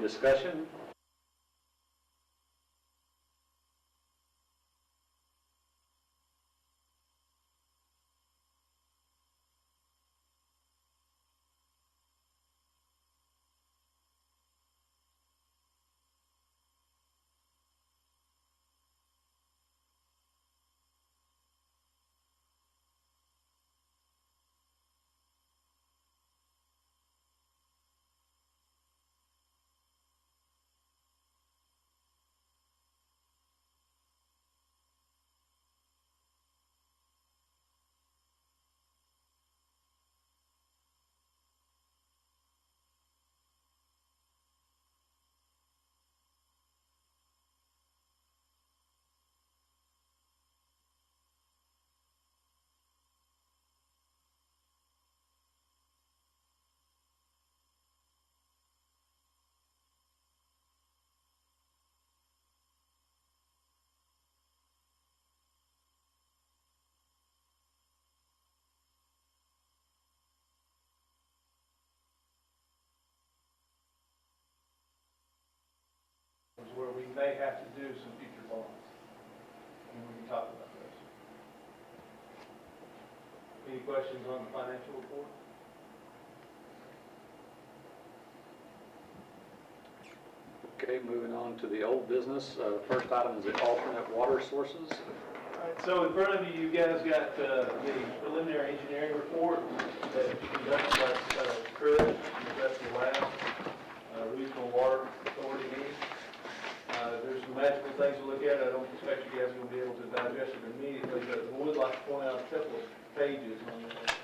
discussion? Where we may have to do some future bonds, and we can talk about those. Any questions on the financial report? Okay, moving on to the old business. First item is the alternate water sources. All right, so in front of you, you guys got the preliminary engineering report that was conducted by Chris, that's the last regional water authority meeting. There's some magical things to look at. I don't expect you guys will be able to digest it immediately, but I would like to point out a couple of pages on that.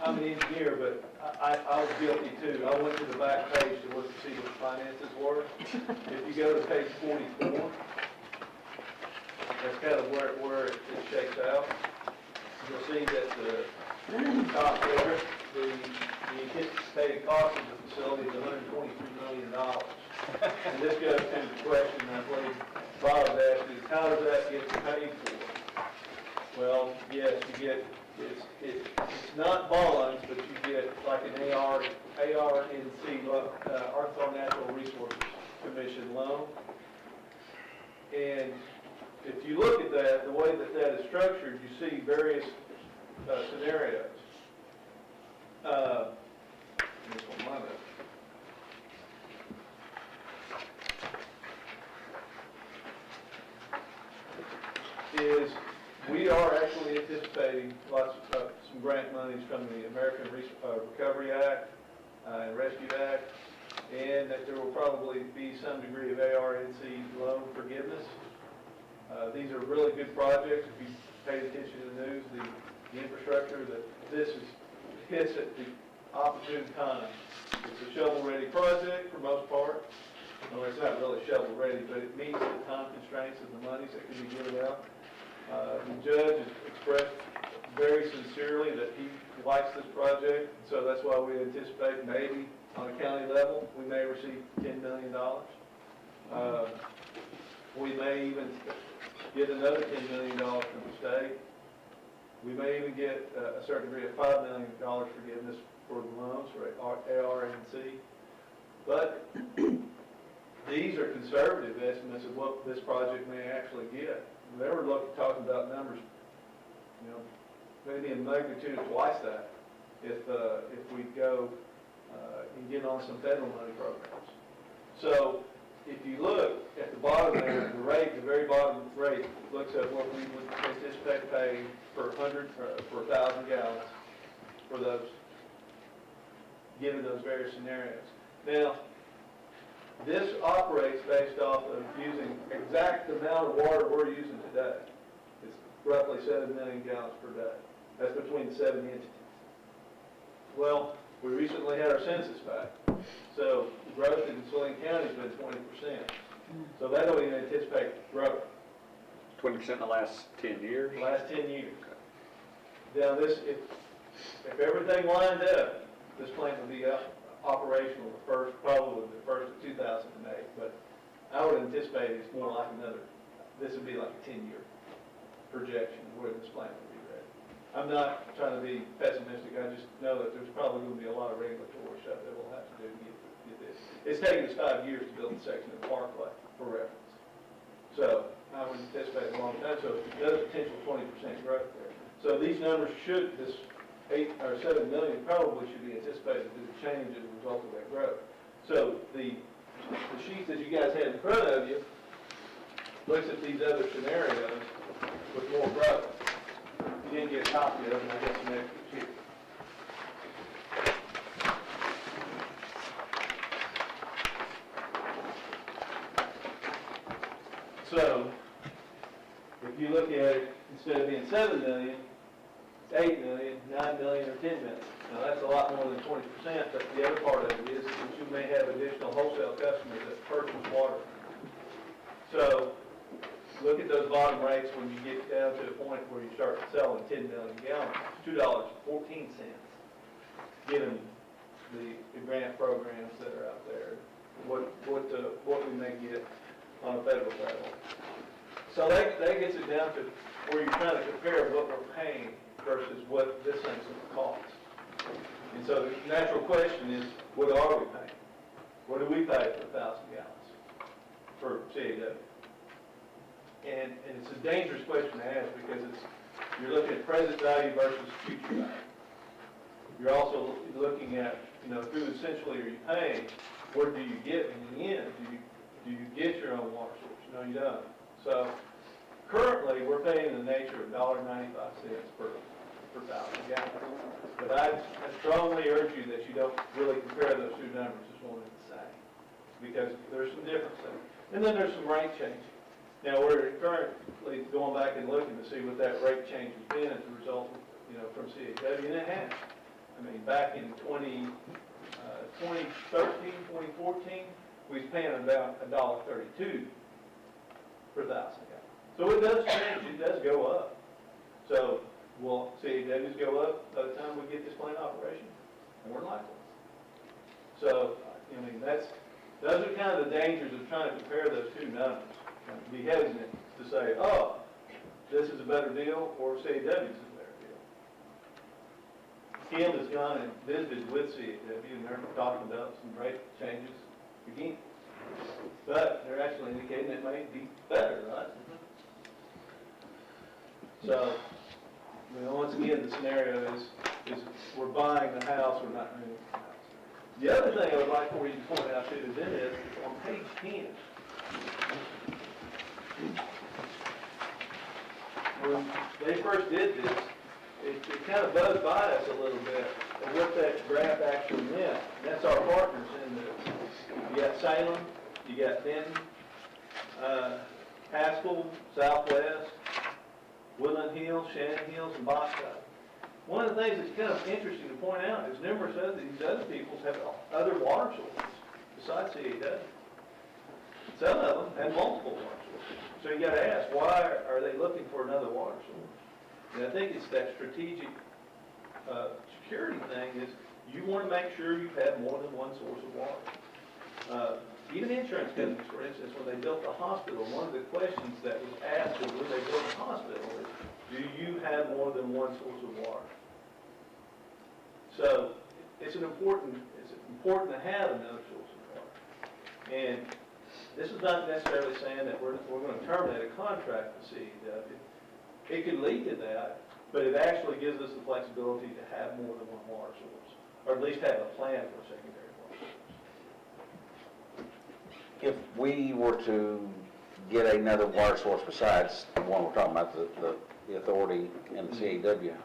I'm an engineer, but I was guilty too. I went to the back page to look to see what the finances were. If you go to page 44, that's kind of where it shakes out. You'll see that the top there, the anticipated cost of the facility is $123 million. And this goes to the question I believe Bob asked, is how does that get paid for? Well, yes, you get, it's not bonds, but you get like an ARNC, Arkansas Natural Resources Commission loan. And if you look at that, the way that that is structured, you see various scenarios. This one, my bad. Is we are actually anticipating lots of some grant monies from the American Recovery Act and Rescue Act, and that there will probably be some degree of ARNC loan forgiveness. These are really good projects. If you paid attention to the news, the infrastructure that this hits at the opportune time. It's a shovel-ready project for most part. No, it's not really shovel-ready, but it meets the time constraints of the monies that can be given out. The judge has expressed very sincerely that he likes this project, so that's why we anticipate maybe on a county level we may receive $10 million. We may even get another $10 million from the state. We may even get a certain degree of $5 million forgiveness for the loans for ARNC. But these are conservative estimates of what this project may actually get. They were talking about numbers, you know, maybe in magnitude of twice that if we go and get on some federal money programs. So if you look at the bottom there, the rate, the very bottom rate, looks at what we would anticipate paying per 1,000 gallons for those, given those various scenarios. Now, this operates based off of using exact amount of water we're using today. It's roughly 7 million gallons per day. That's between the 7 entities. Well, we recently had our census back. So the growth in Saline County has been 20%. So they don't even anticipate growth. 20% in the last 10 years? The last 10 years. Now this, if everything lined up, this plant would be operational probably the first of 2008. But I would anticipate it's more like this would be like a 10-year projection of where this plant would be ready. I'm not trying to be pessimistic. I just know that there's probably going to be a lot of regulatory stuff that we'll have to do to get this It's taken us 5 years to build a section of the parkway, for reference. So I would anticipate a long time, so there's potential 20% growth there. So these numbers should, this 8 or 7 million probably should be anticipated to change as a result of that growth. So the sheet that you guys had in front of you looks at these other scenarios with more growth. You didn't get a copy of them, I got some extra sheets. So, if you look at it, instead of being 7 million, it's 8 million, 9 million, or 10 million. Now, that's a lot more than 20%, but the other part of it is that you may have additional wholesale customers that purchase water. So, look at those bottom rates when you get down to a point where you start selling 10 million gallons, $2.14, given the grant programs that are out there, what we may get on a federal level. So that gets it down to where you're trying to compare what we're paying versus what this thing's going to cost. And so the natural question is, what are we paying? What do we pay for 1,000 gallons for CAW? And it's a dangerous question to ask because you're looking at present value versus future value. You're also looking at, who essentially are you paying? What do you get in the end? Do you get your own water source? No, you don't. So currently, we're paying in the nature of $1.95 per 1,000 gallons. But I strongly urge you that you don't really compare those two numbers as one and the same, because there's some difference there. And then there's some rate changing. Now, we're currently going back and looking to see what that rate change has been as a result of, from CAW, and it has. I mean, back in 2013, 2014, we was paying about $1.32 per 1,000 gallons. So it does change, it does go up. So will CAWs go up by the time we get this plant operation? More likely. So, those are kind of the dangers of trying to compare those two numbers. Be hesitant to say, oh, this is a better deal, or CAW is a better deal. Kim has gone and visited with CAW, and they're talking about some rate changes again. But they're actually indicating it may be better, right? So, once again, the scenario is we're buying the house, we're not renting the house. The other thing I would like for you to point out too then is on page 10. When they first did this, it kind of buzzed by us a little bit of what that graph actually meant. And that's our partners in this. You got Salem, you got Benton, Haskell, Southwest, Woodland Hills, Shannon Hills, and Bosco. One of the things that's kind of interesting to point out is numerous of these other peoples have other water sources besides CAW. Some of them have multiple water sources. So you got to ask, why are they looking for another water source? And I think it's that strategic security thing is you want to make sure you have more than one source of water. Even insurance companies, for instance, when they built the hospital, one of the questions that was asked when they built the hospital is, do you have more than one source of water? So it's important to have another source of water. And this is not necessarily saying that we're going to terminate a contract with CAW. It could lead to that, but it actually gives us the flexibility to have more than one water source, or at least have a plan for a secondary water source. If we were to get another water source besides the one we're talking about, the authority and the CAW,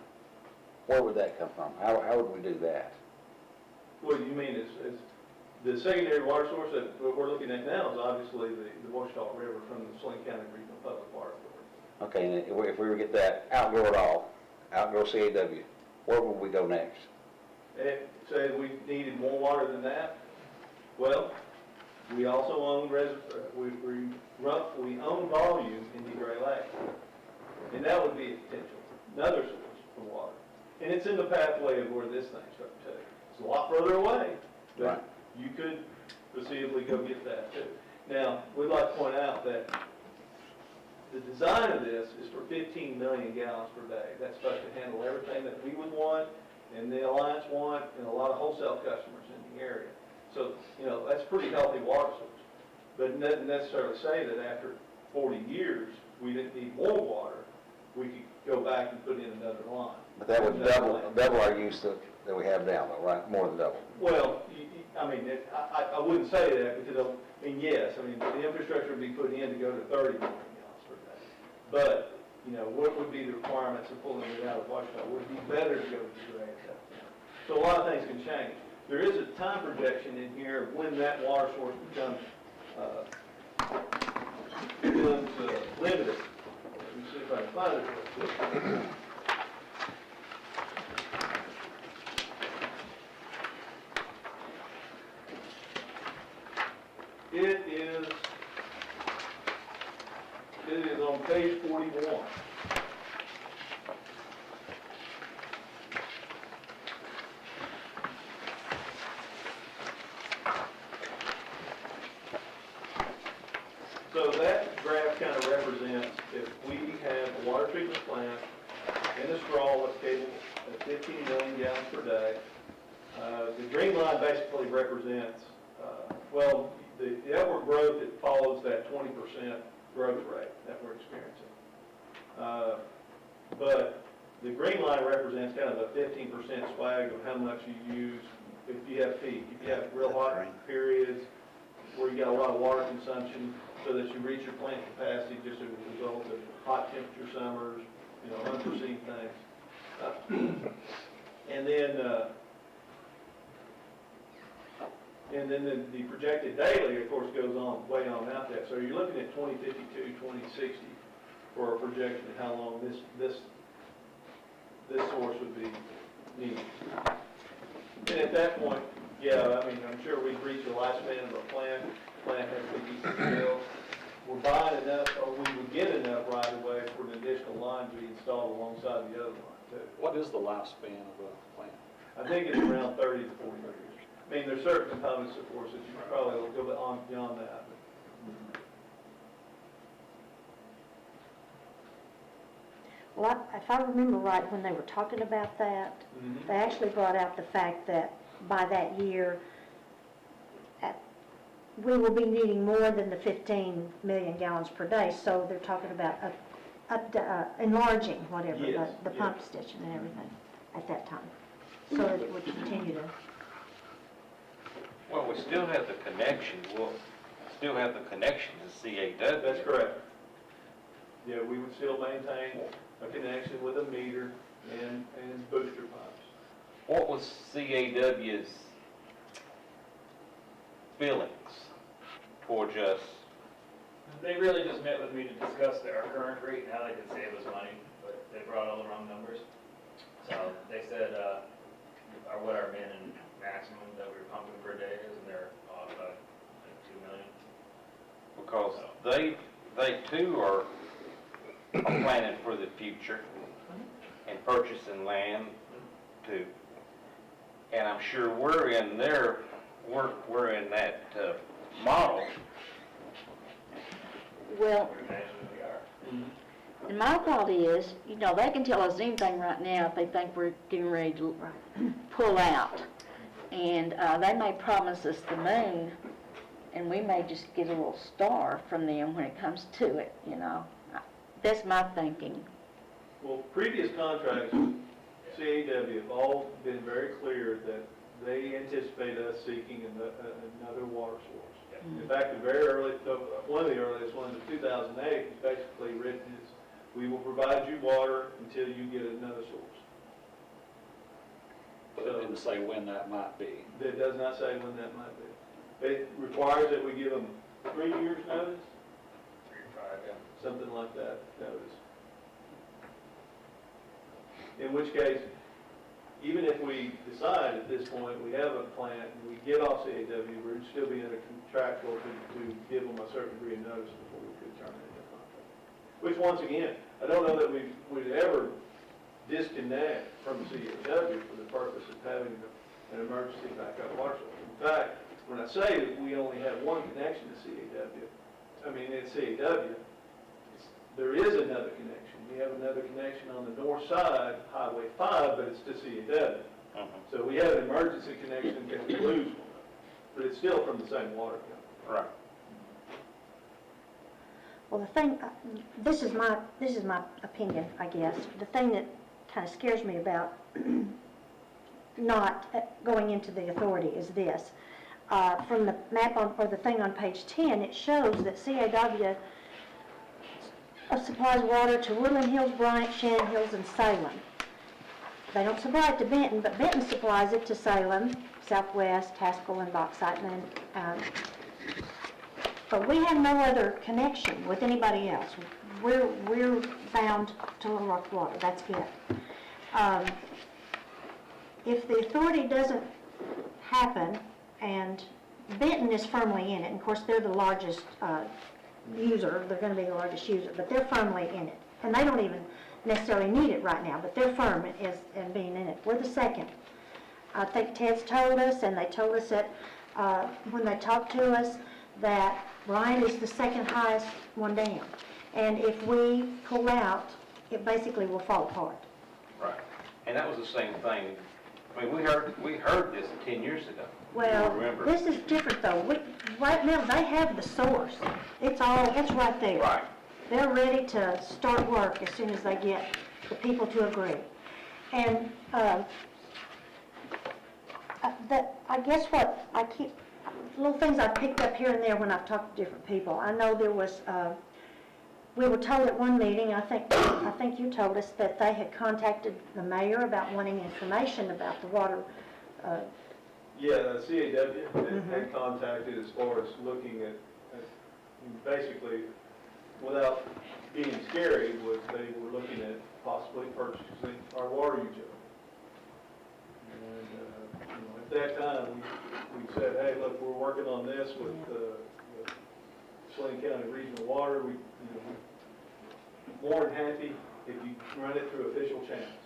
where would that come from? How would we do that? What do you mean is the secondary water source that we're looking at now is obviously the Washita River from the Saline County Regional Public Water Authority. Okay, and if we were to get that, outgrow it all, outgrow CAW, where would we go next? Say we needed more water than that, well, we also own we own volume in the Gray Lake, and that would be a potential, another source of water. And it's in the pathway of where this thing's going to take. It's a lot further away, but right. You could foreseeably go get that too. Now, we'd like to point out that the design of this is for 15 million gallons per day. That's supposed to handle everything that we would want, and the Alliance want, and a lot of wholesale customers in the area. So, you know, that's a pretty healthy water source. But it doesn't necessarily say that after 40 years, we didn't need more water, we could go back and put in another line. But that would double our use that we have now, though, right? More than double. Well, I mean, I wouldn't say that because, I mean, yes, I mean, the infrastructure would be put in to go to 30 million gallons per day. But, you know, what would be the requirements of pulling it out of Wastewater? Would it be better to go to the gray at that point? So a lot of things can change. There is a time projection in here of when that water source becomes limited. Let me see if I can find it real quick. It is on page 41. So that graph kind of represents if we have a water treatment plant in a straw that's capable of 15 million gallons per day. The green line basically represents, well, the upward growth that follows that 20% growth rate that we're experiencing. But the green line represents kind of a 15% swag of how much you use if you have peak. If you have real hot periods where you got a lot of water consumption so that you reach your plant capacity just as a result of hot temperature summers, you know, unforeseen things. And then the projected daily, of course, goes on way on out there. So you're looking at 2052, 2060 for a projection of how long this source would be needed. And at that point, yeah, I mean, I'm sure we've reached the lifespan of our plant. The plant has to be scale. We're buying enough, or we would get enough right away for an additional line to be installed alongside the other line too. What is the lifespan of a plant? I think it's around 30 to 40 years. I mean, there's certain components, of course, that you probably will go on beyond that. Well, if I remember right, when they were talking about that, they actually brought out the fact that by that year, we will be needing more than the 15 million gallons per day. So they're talking about enlarging whatever, Yes, the pump station and everything at that time, so that it would continue to. Well, we still have the connection, we'll still have the connection to CAW. That's correct. Yeah, we would still maintain a connection with a meter and booster pumps. What was CAW's feelings towards us? They really just met with me to discuss our current rate and how they could save us money, but they brought all the wrong numbers. So they said what our min and maximum that we were pumping per day is, and they're off by like 2 million. Because they too are planning for the future and purchasing land too. And I'm sure we're in their we're in that model. Well, We imagine we are. and my thought is, you know, they can tell us anything right now if they think we're getting ready to pull out. And they may promise us the moon, and we may just get a little star from them when it comes to it, you know. That's my thinking. Well, previous contracts with CAW have all been very clear that they anticipate us seeking another water source. In fact, one of the earliest ones in 2008 is basically written as, we will provide you water until you get another source. But it didn't say when that might be. It does not say when that might be. It requires that we give them 3 years notice, 3 or 5, yeah. something like that notice. In which case, even if we decide at this point we have a plant and we get off CAW, we'd still be under contractual to give them a certain degree of notice before we could terminate the contract. Which, once again, I don't know that we would ever disconnect from CAW for the purpose of having an emergency backup water source. In fact, when I say that we only have one connection to CAW, I mean it's CAW, there is another connection. We have another connection on the north side, Highway 5, but it's to CAW. So we have an emergency connection in case we lose one. but it's still from the same water company. Right. Well, the thing, this is my opinion, I guess. The thing that kind of scares me about not going into the authority is this. From the map on, or the thing on page 10, it shows that CAW supplies water to Woodland Hills, Bryant, Shannon Hills, and Salem. They don't supply it to Benton, but Benton supplies it to Salem, Southwest, Haskell, and Bauxite. But we have no other connection with anybody else. We're bound to Little Rock Water. That's it. If the authority doesn't happen, and Benton is firmly in it, and of course they're the largest user, they're going to be the largest user, but they're firmly in it. And they don't even necessarily need it right now, but they're firm in being in it. We're the second. I think Ted's told us, and they told us that when they talked to us, that Bryant is the second highest one down. And if we pull out, it basically will fall apart. Right. And that was the same thing. I mean, we heard this 10 years ago. Well, Remember? this is different though. Right now, they have the source. It's right there. Right. They're ready to start work as soon as they get the people to agree. And I guess what I keep, little things I've picked up here and there when I've talked to different people. I know there was, we were told at one meeting, I think you told us, that they had contacted the mayor about wanting information about the water. Yeah, the CAW had contacted as far as looking at basically, without being scary, they were looking at possibly purchasing our water utility. And at that time, we said, hey, look, we're working on this with Saline County Regional Water. We're more than happy if you run it through official channels.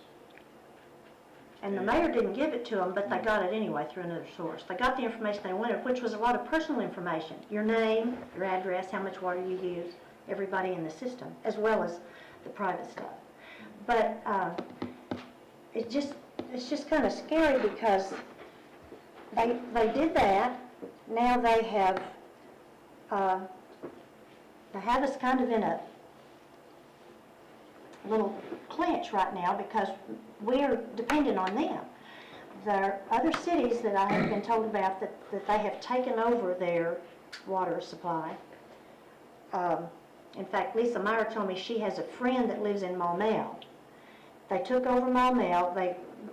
And the mayor didn't give it to them, but they got it anyway through another source. They got the information they wanted, which was a lot of personal information. Your name, your address, how much water you use, everybody in the system, as well as the private stuff. But it's just kind of scary because they did that. Now they have us kind of in a little clinch right now because we're dependent on them. There are other cities that I have been told about that they have taken over their water supply. In fact, Lisa Meyer told me she has a friend that lives in Maumelle. They took over Maumelle.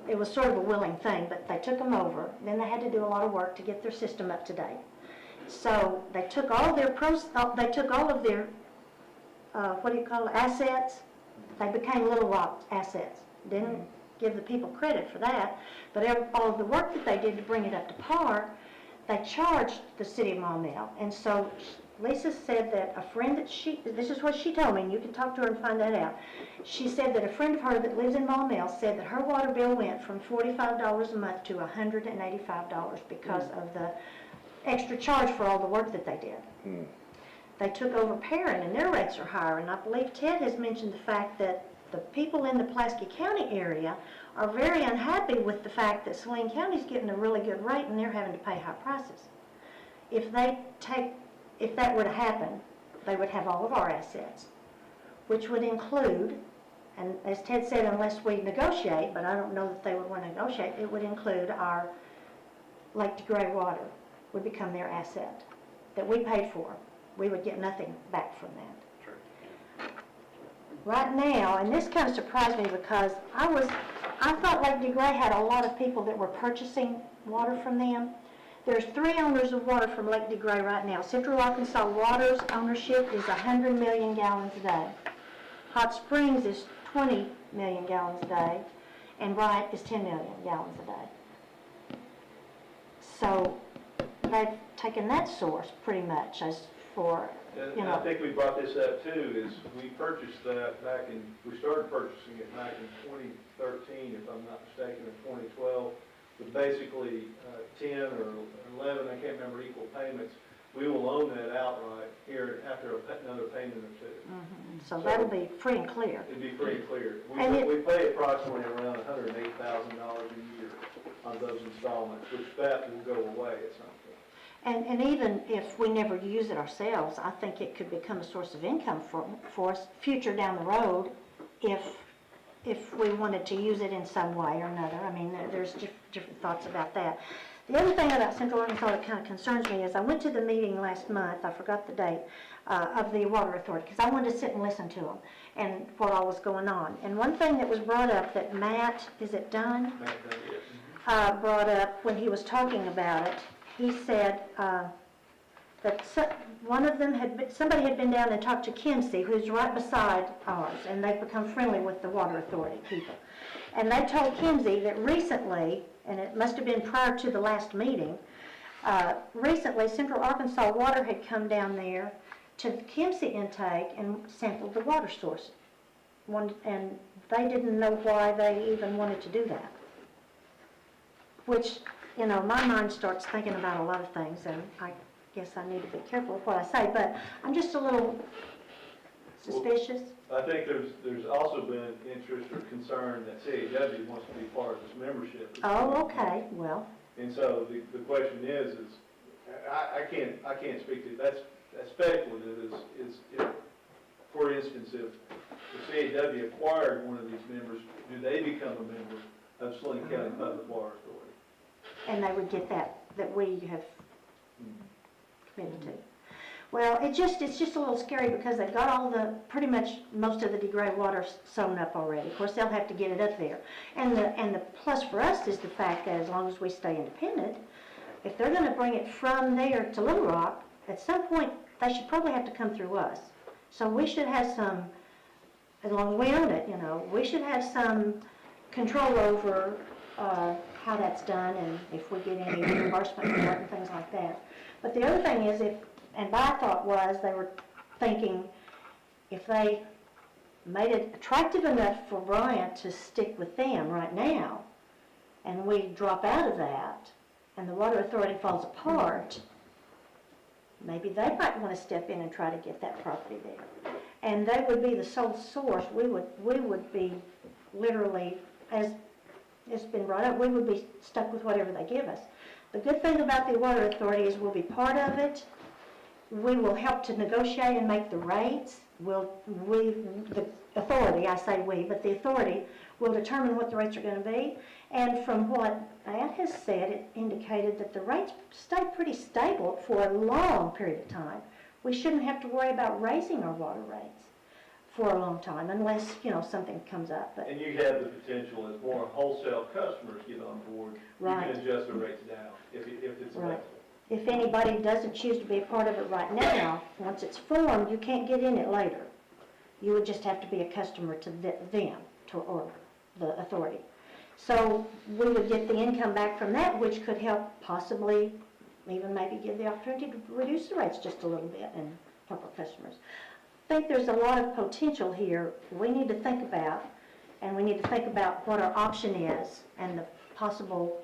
It was sort of a willing thing, but they took them over. Then they had to do a lot of work to get their system up to date. So they took all of their assets. They became Little Rock assets. Didn't give the people credit for that, but all of the work that they did to bring it up to par, they charged the city of Maumelle. And so Lisa said that a friend that this is what she told me, and you can talk to her and find that out. She said that a friend of hers that lives in Maumelle said that her water bill went from $45 a month to $185 because of the extra charge for all the work that they did. They took over Perrin, and their rates are higher, and I believe Ted has mentioned the fact that the people in the Pulaski County area are very unhappy with the fact that Saline County is getting a really good rate and they're having to pay high prices. If that were to happen, they would have all of our assets, which would include, and as Ted said, unless we negotiate, but I don't know that they would want to negotiate, it would include our Lake DeGray water would become their asset that we paid for. We would get nothing back from that. Right now, and this kind of surprised me because I thought Lake DeGray had a lot of people that were purchasing water from them. There's 3 owners of water from Lake DeGray right now. Central Arkansas Water's ownership is 100 million gallons a day. Hot Springs is 20 million gallons a day, and Bryant is 10 million gallons a day. So they've taken that source pretty much as for, And I think we brought this up too, is we purchased that we started purchasing it back in 2013, if I'm not mistaken, or 2012, with basically 10 or 11, I can't remember, equal payments. We will own that outright here after another payment or 2. So that'll be free and clear. It'd be free and clear. And We pay approximately around $108,000 a year on those installments, which that will go away at some point. And even if we never use it ourselves, I think it could become a source of income for us future down the road if we wanted to use it in some way or another. I mean, there's different thoughts about that. The other thing about Central Arkansas that kind of concerns me is I went to the meeting last month, I forgot the date, of the Water Authority, because I wanted to sit and listen to them and what all was going on. And one thing that was brought up that Matt, is it Dunn? Brought up when he was talking about it, he said that one of them somebody had been down and talked to Kimsey, who's right beside ours, and they've become friendly with the Water Authority people. And they told Kimsey that recently, and it must have been prior to the last meeting, recently Central Arkansas Water had come down there to the Kimsey intake and sampled the water source. And they didn't know why they even wanted to do that. Which, you know, my mind starts thinking about a lot of things, and I guess I need to be careful with what I say, but I'm just a little suspicious. I think there's also been interest or concern that CAW wants to be part of this membership. Oh, okay, well. And so the question is I can't speak to, that's speculative, is if, for instance, if the CAW acquired one of these members, do they become a member of Saline County Public Water Authority? And they would get that we have committed to. Well, it's just a little scary because they've got pretty much most of the degraded water sewn up already. Of course, they'll have to get it up there. And the plus for us is the fact that as long as we stay independent, if they're going to bring it from there to Little Rock, at some point they should probably have to come through us. So we should have some, as long as we own it, you know, we should have some control over how that's done and if we get any reimbursement for it and things like that. But the other thing is, and my thought was, they were thinking if they made it attractive enough for Bryant to stick with them right now, and we drop out of that, and the Water Authority falls apart, maybe they might want to step in and try to get that property there. And they would be the sole source. We would be literally, as it's been brought up, we would be stuck with whatever they give us. The good thing about the Water Authority is we'll be part of it. We will help to negotiate and make the rates. The authority, I say we, but the authority will determine what the rates are going to be. And from what Matt has said, it indicated that the rates stay pretty stable for a long period of time. We shouldn't have to worry about raising our water rates for a long time unless, you know, something comes up. But and you have the potential as more wholesale customers get on board, right. You can adjust the rates down if it's right. available. If anybody doesn't choose to be a part of it right now, once it's formed, you can't get in it later. You would just have to be a customer to them, or the authority. So we would get the income back from that, which could help possibly even maybe give the opportunity to reduce the rates just a little bit and help our customers. I think there's a lot of potential here we need to think about, and we need to think about what our option is and the possible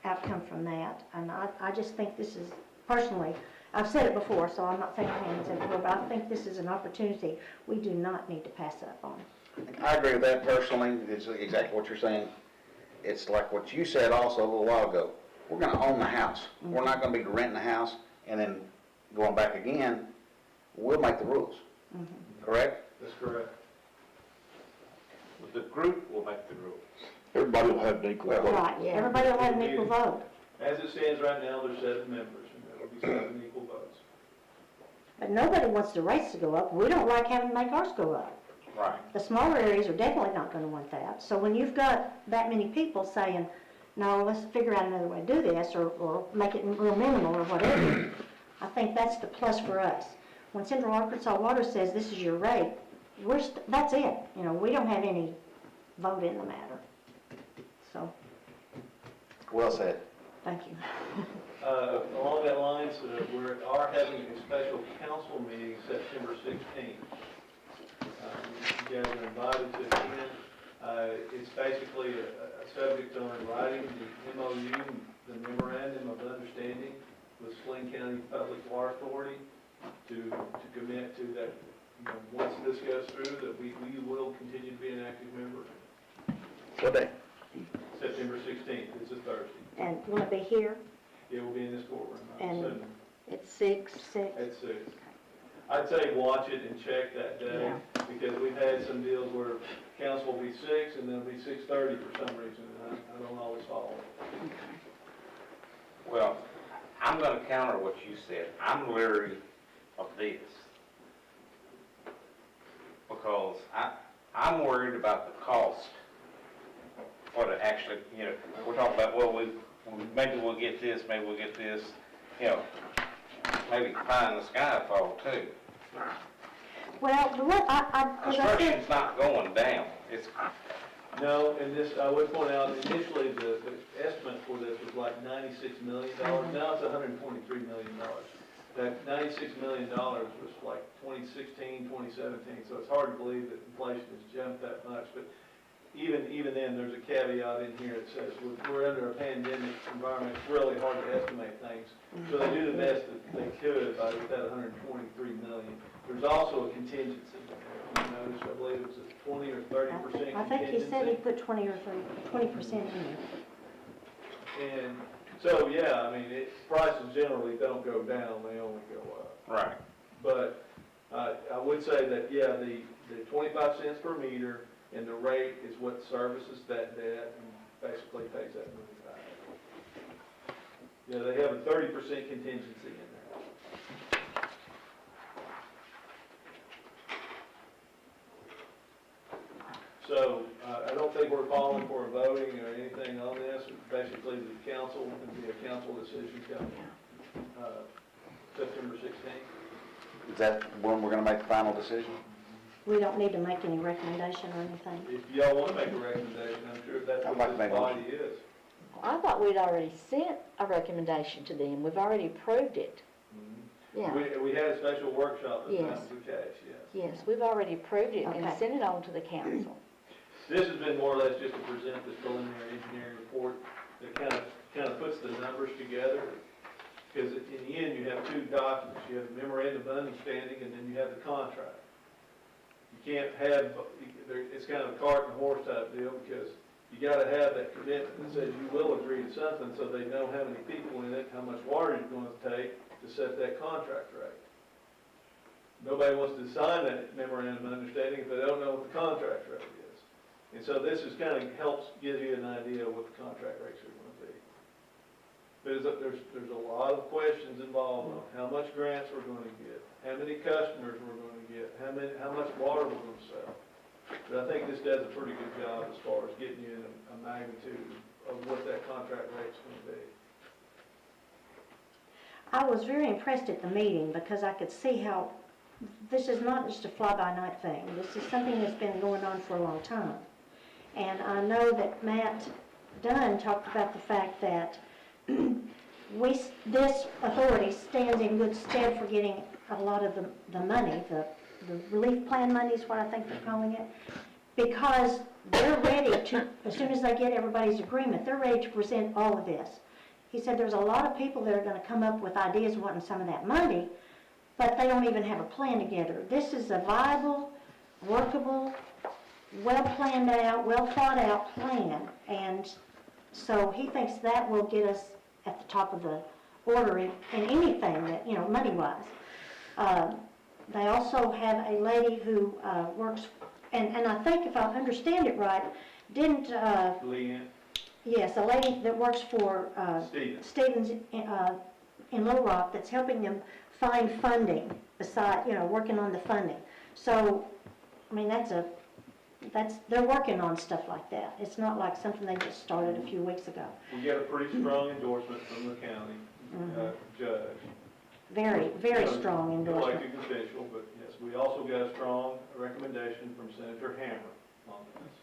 outcome from that. And I just think this is, personally, I've said it before, so I'm not saying I haven't said it before, but I think this is an opportunity we do not need to pass up on. I agree with that personally. It's exactly what you're saying. It's like what you said also a little while ago. We're going to own the house. Mm-hmm. We're not going to be renting the house and then going back again. We'll make the rules. Mm-hmm. Correct? That's correct. The group will make the rules. Everybody will have an equal vote. Right, yeah. Everybody will have an equal vote. As it stands right now, there's 7 members, and there will be 7 equal votes. But nobody wants the rates to go up. We don't like having to make ours go up. Right. The smaller areas are definitely not going to want that. So when you've got that many people saying, no, let's figure out another way to do this, or make it real minimal or whatever, I think that's the plus for us. When Central Arkansas Water says this is your rate, that's it. You know, we don't have any vote in the matter. So. Well said. Thank you. Along that lines, we are having a special council meeting September 16th. You guys are invited to attend. It's basically a subject on writing the MOU, the Memorandum of Understanding with Saline County Public Water Authority to commit to that. You know, once this goes through, that we will continue to be an active member. What day? September 16th. It's a Thursday. And will it be here? It will be in this courtroom, I'm And- assuming, It's 6. at 6. I'd say watch it and check that day, because we've had some deals where council will be 6 and then it'll be 6:30 for some reason, and I don't always follow it. Well, I'm gonna counter what you said. I'm leery of this. Because I'm worried about the cost. What it actually, we're talking about, well, maybe we'll get this, maybe we'll get this, maybe pie in the sky fall too. Well, the one, as I said, Construction's not going down. It's, No, and this, I would point out, initially, the estimate for this was like $96 million. Now it's $123 million. That $96 million was like 2016, 2017, so it's hard to believe that inflation has jumped that much. But even then, there's a caveat in here that says we're under a pandemic environment. It's really hard to estimate things. So they do the best that they could by that $123 million. There's also a contingency. You notice, I believe it was a 20 or 30% contingency. I think he said he put 20 or 20% in there. And so, yeah, I mean, prices generally don't go down, they only go up. right. But I would say that, yeah, the 25 cents per meter and the rate is what services that debt and basically pays that money back. Yeah, they have a 30% contingency in there. So I don't think we're calling for a voting or anything on this. Basically, the council, it'd be a council decision coming September 16th. Is that when we're gonna make the final decision? We don't need to make any recommendation or anything. If y'all want to make a recommendation, I'm sure that's I'd what like to this make a body is. I thought we'd already sent a recommendation to them. We've already approved it. Yeah. We had a special workshop that Yes. was the case, yes. Yes, we've already approved it and Okay. sent it on to the council. This has been more or less just to present this preliminary engineering report that kind of puts the numbers together. Because in the end, you have two documents. You have the memorandum of understanding and then you have the contract. You can't have, it's kind of a cart and horse type deal because you gotta have that commitment that says you will agree to something so they know how many people in it, how much water you're going to take to set that contract rate. Nobody wants to sign that memorandum of understanding if they don't know what the contract rate is. And so this is kind of helps give you an idea of what the contract rates are going to be. There's a lot of questions involved on how much grants we're going to get, how many customers we're going to get, how much water we're going to sell. But I think this does a pretty good job as far as getting you a magnitude of what that contract rate's going to be. I was very impressed at the meeting because I could see how this is not just a fly-by-night thing. This is something that's been going on for a long time. And I know that Matt Dunn talked about the fact that this authority stands in good stead for getting a lot of the money, the relief plan money is what I think they're calling it, because they're ready to, as soon as they get everybody's agreement, they're ready to present all of this. He said there's a lot of people that are going to come up with ideas wanting some of that money, but they don't even have a plan together. This is a viable, workable, well-planned out, well-thought-out plan, and so he thinks that will get us at the top of the order in anything that, money-wise. They also have a lady who works, and I think if I understand it right, didn't, Leanne? yes, a lady that works for Stevens in Little Rock that's helping them find funding beside, working on the funding. So, I mean, they're working on stuff like that. It's not like something they just started a few weeks ago. We got a pretty strong endorsement from the county judge. Very, very strong endorsement. Elected official, but yes, we also got a strong recommendation from Senator Hammer on this.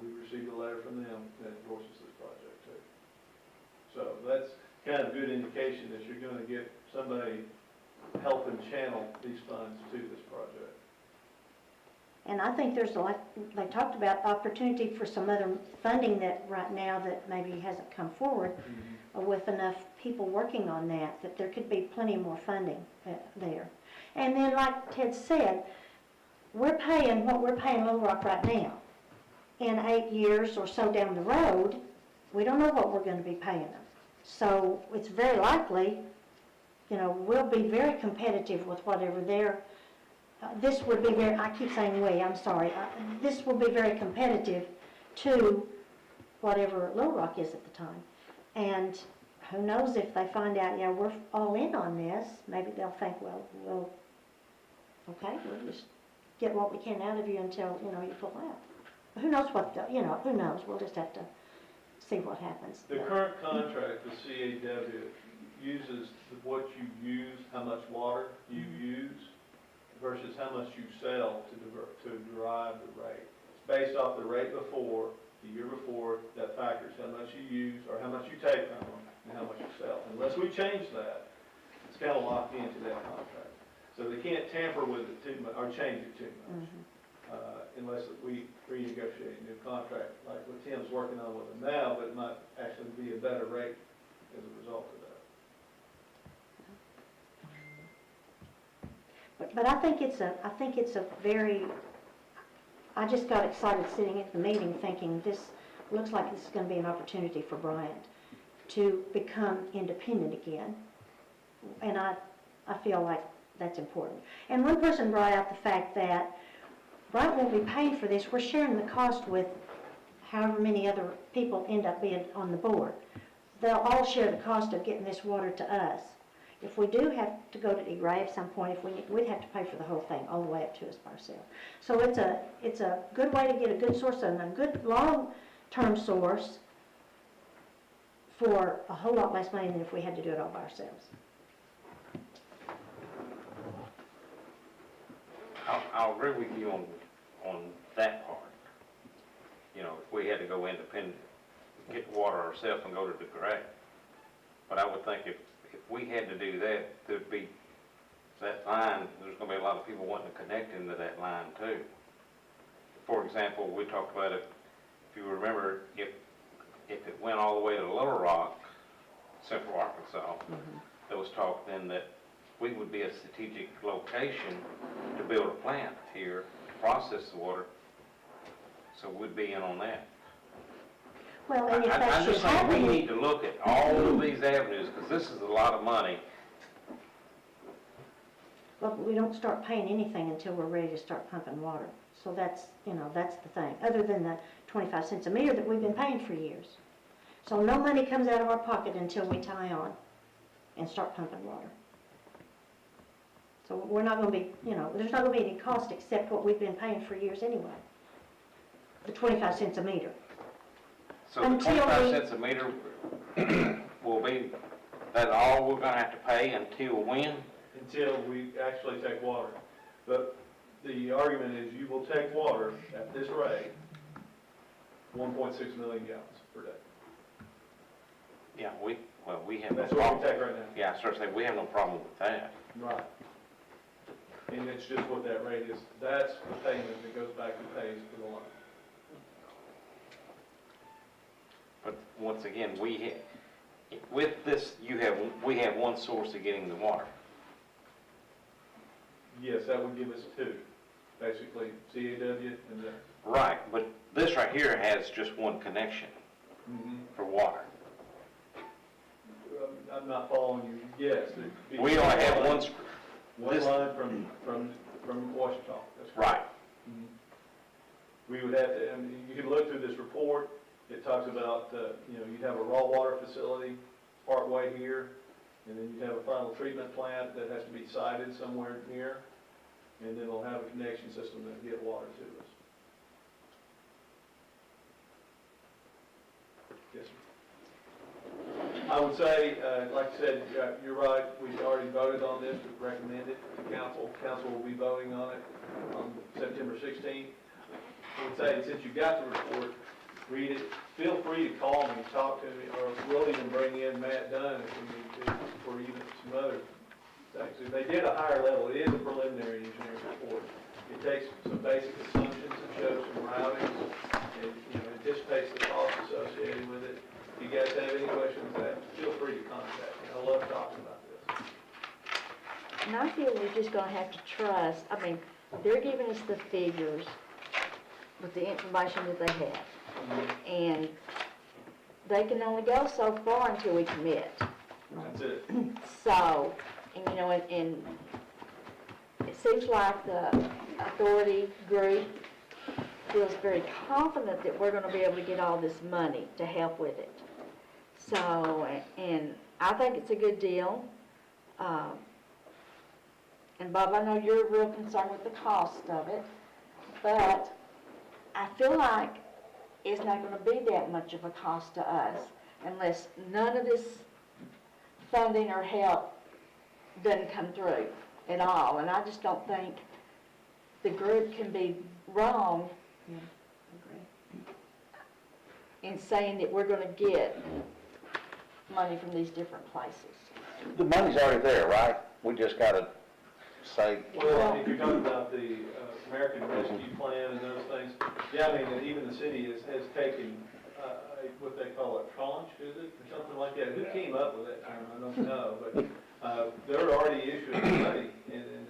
We received a letter from them that endorses this project too. So that's kind of a good indication that you're going to get somebody helping channel these funds to this project. And I think there's, like they talked about, opportunity for some other funding that right now that maybe hasn't come forward with enough people working on that there could be plenty more funding there. And then, like Ted said, we're paying what we're paying Little Rock right now. In 8 years or so down the road, we don't know what we're going to be paying them. So it's very likely, you know, we'll be very competitive with whatever this would be very, I keep saying we, I'm sorry. This will be very competitive to whatever Little Rock is at the time. And who knows if they find out, yeah, we're all in on this, maybe they'll think, well, okay, we'll just get what we can out of you until, you know, you pull out. Who knows what, you know, who knows? We'll just have to see what happens. The current contract with CAW uses what you use, how much water you use, versus how much you sell to derive the rate. It's based off the rate before, the year before, that factors how much you use, or how much you take from them, and how much you sell. Unless we change that, it's kind of locked into that contract. So they can't tamper with it too much, or change it too much, unless we renegotiate a new contract, like what Tim's working on with them now, but it might actually be a better rate as a result of that. But I think it's a very, I just got excited sitting at the meeting thinking this looks like this is going to be an opportunity for Bryant to become independent again. And I feel like that's important. And one person brought out the fact that Bryant won't be paying for this. We're sharing the cost with however many other people end up being on the board. They'll all share the cost of getting this water to us. If we do have to go to DeGray at some point, we'd have to pay for the whole thing, all the way up to us by ourselves. So it's a good way to get a good source and a good long-term source for a whole lot less money than if we had to do it all by ourselves. I'll agree with you on that part. You know, if we had to go independent, get the water ourselves and go to DeGray. But I would think if we had to do that, there'd be that line, there's going to be a lot of people wanting to connect into that line too. For example, we talked about it, if you remember, if it went all the way to Little Rock, Central Arkansas, there was talk then that we would be a strategic location to build a plant here to process the water, so we'd be in on that. Well, and if I that should just think we happen, need to look at all of these avenues, because this is a lot of money. well, we don't start paying anything until we're ready to start pumping water. So that's, you know, that's the thing, other than the 25 cents a meter that we've been paying for years. So no money comes out of our pocket until we tie on and start pumping water. So we're not going to be, you know, there's not going to be any cost except what we've been paying for years anyway. The 25 cents a meter. So the Until 25 we- cents a meter will be, that's all we're gonna have to pay until when? Until we actually take water. But the argument is you will take water at this rate, 1.6 million gallons per day. Yeah, we have no That's what we problem. take right now. Yeah, I start saying, we have no problem with that. Right. And it's just what that rate is. That's the payment that goes back and pays for the line. But once again, with this, we have one source of getting the water. Yes, that would give us two, basically, CAW and the. Right, but this right here has just one connection for water. I'm not following you. Yes. We only have one. One line from Washington. That's correct. Right. Mhm. We would have to, and you can look through this report. It talks about, you know, you'd have a raw water facility partway here, and then you'd have a final treatment plant that has to be sited somewhere near, and then we'll have a connection system that will get water to us. Yes, sir. I would say, like I said, you're right, we already voted on this, we recommend it to council. Council will be voting on it on September 16th. I would say, since you got the report, read it, feel free to call me, talk to me, or we'll even bring in Matt Dunn if we need to, for even some other things. If they did a higher level, it is a preliminary engineering report. It takes some basic assumptions and shows some routings, and, you know, anticipates the cost associated with it. If you guys have any questions with that, feel free to contact me. I love talking about this. And I feel we're just gonna have to trust, I mean, they're giving us the figures with the information that they have. And they they can only go so far until we commit. That's it. So, and you know, and it seems like the authority group feels very confident that we're gonna be able to get all this money to help with it. So, and I think it's a good deal. And Bob, I know you're real concerned with the cost of it, but I feel like it's not gonna be that much of a cost to us unless none of this funding or help doesn't come through at all. And I just don't think the group can be wrong in saying that we're gonna get money from these different places. The money's already there, right? We just gotta say, Well, if you're talking about the American Rescue Plan and those things, yeah, I mean, even the city has taken, what they call a tranche, is it, or something like that? Who came up with that term? I don't know, but they're already issuing money, and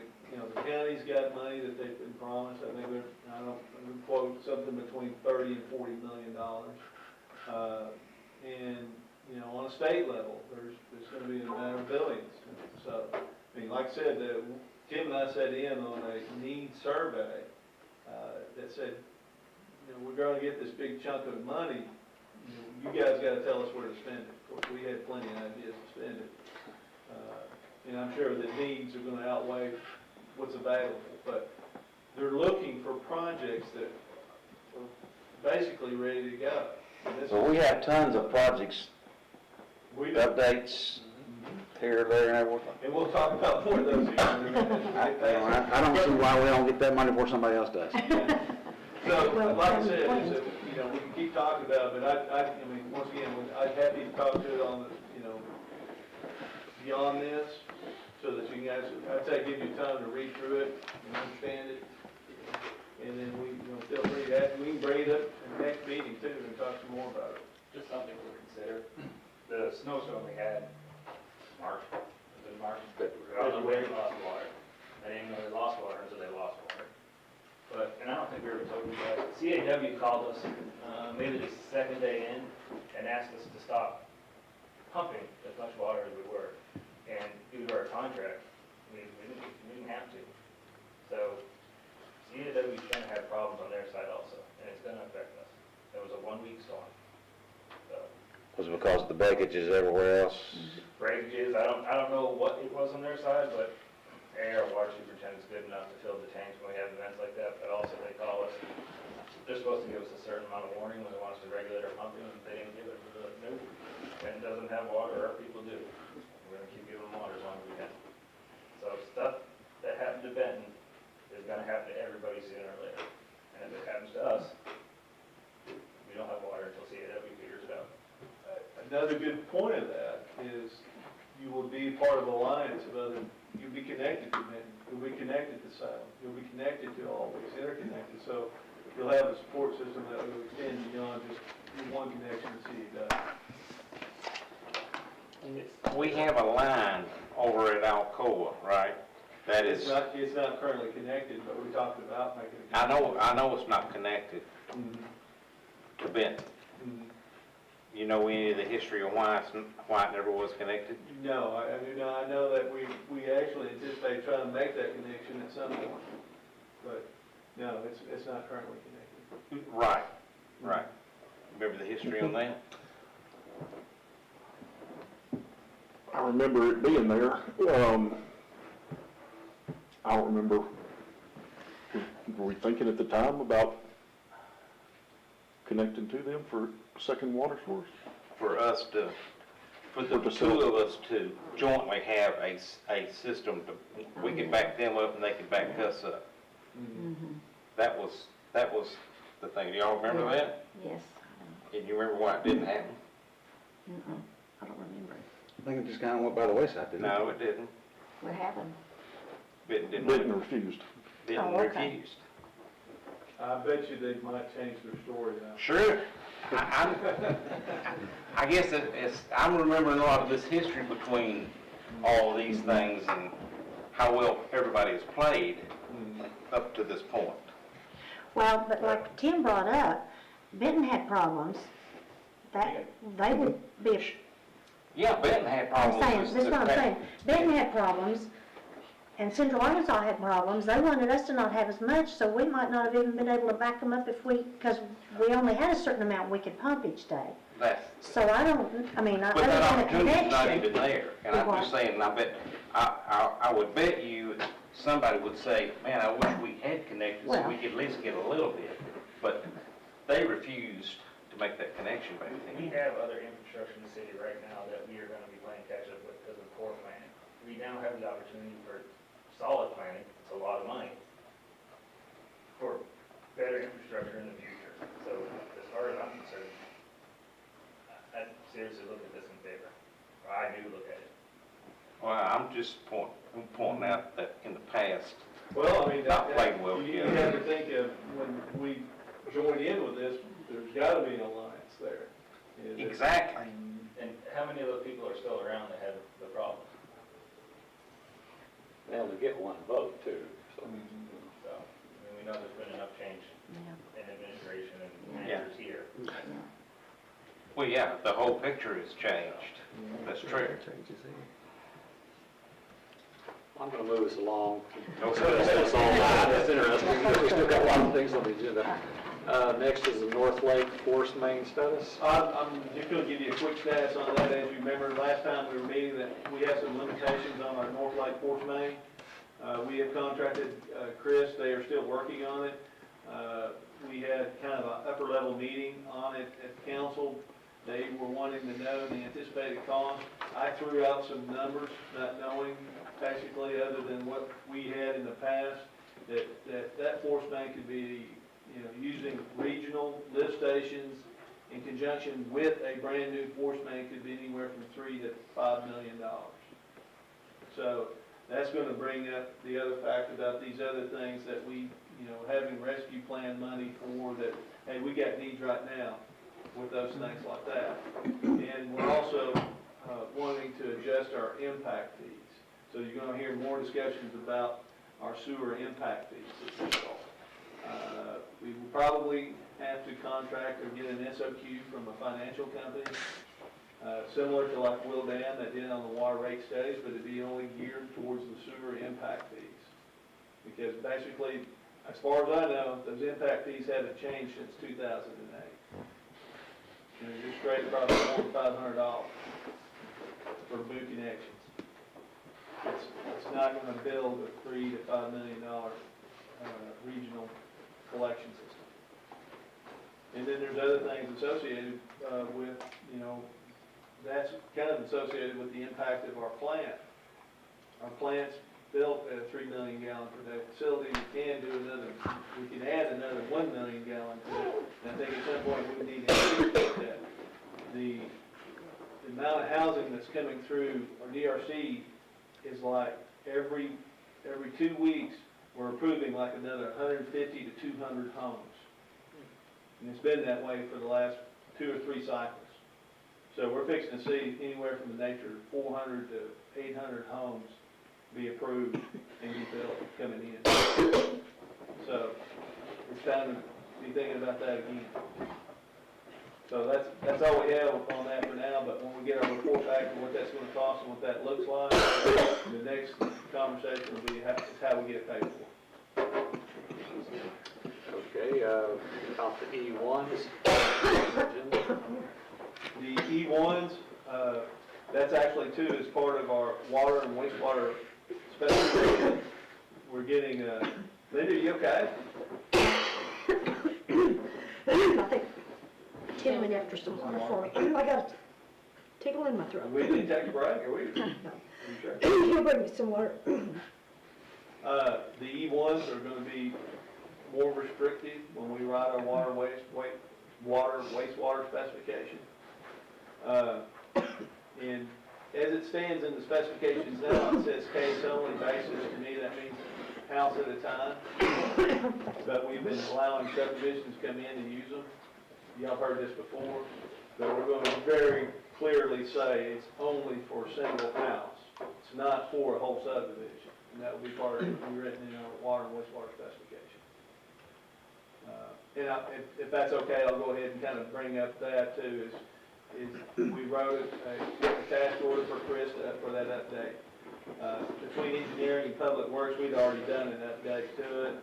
the county's got money that they've been promised. I think they're, I don't quote, something between $30 and $40 million. And, on a state level, there's going to be a matter of billions. So, I mean, like I said, Tim and I sat in on a needs survey that said, we're going to get this big chunk of money. You guys got to tell us where to spend it. Of course, we had plenty of ideas to spend it. And I'm sure the needs are going to outweigh what's available. But they're looking for projects that are basically ready to go. so we have tons of projects, We updates, here, there, and everywhere. And we'll talk about more of those here in a minute. I don't see why we don't get that money before somebody else does. So, like I said, is that, we can keep talking about it, but I mean, once again, I'd happy to talk to it on, beyond this, so that you guys, I'd say give you time to read through it and understand it. And then we, feel free to ask, we can bring it up in the next meeting too and talk some more about it. Just something to consider. The snowstorm we had, March, was it March? On the way, we lost water. I didn't know they lost water until they lost water. But, and I don't think we ever told you guys, CAW called us, maybe the second day in, and asked us to stop pumping as much water as we were. And due to our contract, we didn't have to. So, CAW is going to have problems on their side also, and it's going to affect us. It was a 1-week storm. So, Was it because of the breakages everywhere else? breakages, I don't know what it was on their side, but our water superintendent's good enough to fill the tanks when we have events like that, but also they call us. They're supposed to give us a certain amount of warning when they want us to regulate our pumping, and if they didn't give it, we're like, no. And it doesn't have water, our people do. We're gonna keep giving them water as long as we can. So stuff that happened to Benton is gonna happen to everybody sooner or later. And if it happens to us, we don't have water until CAW figures it out. Another good point of that is you will be part of an alliance of other, you'll be connected to Benton, you'll be connected to Salem, you'll be connected to all these, interconnected. So you'll have a support system that will extend beyond just one connection to CAW. We have a line over at Alcoa, right? That is, It's not currently connected, but we talked about making it. I know it's not connected to Benton. You know any of the history of why it never was connected? No, I do not. I know that we actually anticipate trying to make that connection at some point, but no, it's not currently connected. Right. Remember the history on that? I remember it being there. I don't remember, were we thinking at the time about connecting to them for second water source? For the two of us to jointly have a system to, we could back them up and they could back us up. That was the thing. Do y'all remember that? Yes. And you remember why it didn't happen? I don't remember it. I think it just kind of went by the wayside, didn't it? No, it didn't. What happened? Benton refused. Benton Oh, okay. refused. I bet you they might change their story now. Sure. I guess I'm remembering a lot of this history between all these things and how well everybody has played up to this point. Well, but like Tim brought up, Benton had problems that, they would be, Yeah, Benton had I'm problems. saying, with this is the what I'm pa- saying. Benton had problems, and Central Arkansas had problems. They wanted us to not have as much, so we might not have even been able to back them up if we, because we only had a certain amount we could pump each day. That's, So I don't, I mean, but other that than the opportunity's not connection. even there. And I'm just saying, I would bet you somebody would say, man, I wish we had connected so we could at least get a little bit. But they refused to make that connection back We then. have other infrastructure in the city right now that we are gonna be playing catch up with because of poor planning. We now have the opportunity for solid planning, it's a lot of money, for better infrastructure in the future. So as far as I'm concerned, I seriously look at this in favor. Or I do look at it. Well, I'm just pointing out that in the past, Well, I mean, Not played well you together. have to think of when we join in with this, there's gotta be an alliance there. Is it- exactly. And how many of those people are still around that have the problem? They only get one vote too, so. So, I mean, we know there's been enough change in administration and Yeah. managers here. Well, yeah, the whole picture has changed. That's true. I'm gonna move us along. Okay. That's all right, that's interesting. We still got a lot of things on the agenda. Next is the North Lake Force Main status. I'm just gonna give you a quick status on that. As you remember, last time we were meeting, that we have some limitations on our North Lake Force Main. We have contracted Chris, they are still working on it. We had kind of an upper level meeting on it at the council. They were wanting to know the anticipated cost. I threw out some numbers, not knowing basically, other than what we had in the past, that force main could be, you know, using regional lift stations in conjunction with a brand new force main could be anywhere from $3 to $5 million. So that's gonna bring up the other fact about these other things that we, you know, having rescue plan money for that, hey, we got needs right now with those things like that. And we're also wanting to adjust our impact fees. So you're gonna hear more discussions about our sewer impact fees as well. We will probably have to contract or get an SOQ from a financial company, similar to like Will Dan that did on the water rate studies, but it'd be only geared towards the sewer impact fees. Because basically, as far as I know, those impact fees haven't changed since 2008. And they're just straight across more than $500 for boot connections. It's not gonna build a $3 to $5 million regional collection system. And then there's other things associated with, you know, that's kind of associated with the impact of our plant. Our plant's built at a 3 million gallon per day facility. We can add another 1 million gallon to it. And I think at some point we need to increase that. The amount of housing that's coming through our DRC is like every 2 weeks, we're approving like another 150 to 200 homes. And it's been that way for the last 2 or 3 cycles. So we're fixing to see anywhere from the nature of 400 to 800 homes be approved and be built coming in. So it's time to be thinking about that again. So that's all we have on that for now, but when we get our report back on what that's gonna cost and what that looks like, the next conversation will be how we get it paid for. Okay, off the E1s. The E1s, that's actually too, is part of our water and wastewater specification. We're getting, Linda, you okay? I think 10 minutes after some water for me. I got a tickle in my throat. We need to take a break, are we? No. You sure? You'll bring me some water. The E1s are gonna be more restrictive when we write our water wastewater specification. And as it stands in the specifications now, it says case only basis. To me, that means house at a time. But we've been allowing subdivisions to come in and use them. Y'all heard this before, but we're going to very clearly say it's only for a single house. It's not for a whole subdivision. And that will be part of it, we written in our water and wastewater specification. And if that's okay, I'll go ahead and kind of bring up that too, is is we wrote a task order for Chris for that update. Between engineering and public works, we'd already done an update to it,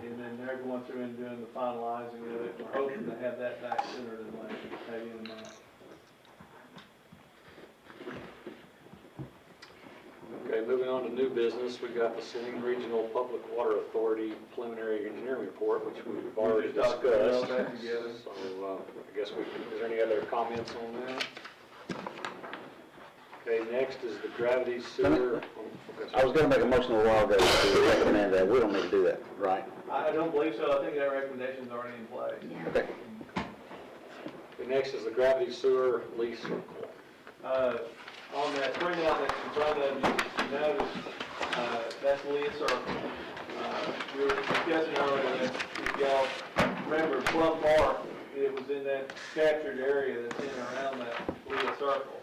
and then they're going through and doing the finalizing of it. We're hoping to have that back sooner than later, maybe in a month. Okay, moving on to new business, we got the Saline Regional Public Water Authority preliminary engineering report, which we've already We just talked about all discussed. that together. So, I guess is there any other comments on that? Okay, next is the gravity sewer. I was gonna make a motion a while ago to recommend that, we don't need to do that, right? I don't believe so. I think that recommendation's already in place. Okay. The next is the gravity sewer lease circle. On that printout that's in front of you, you notice, that's Leah Circle. We were discussing earlier that if y'all remember Plum Park, it was in that captured area that's in and around that Leah Circle.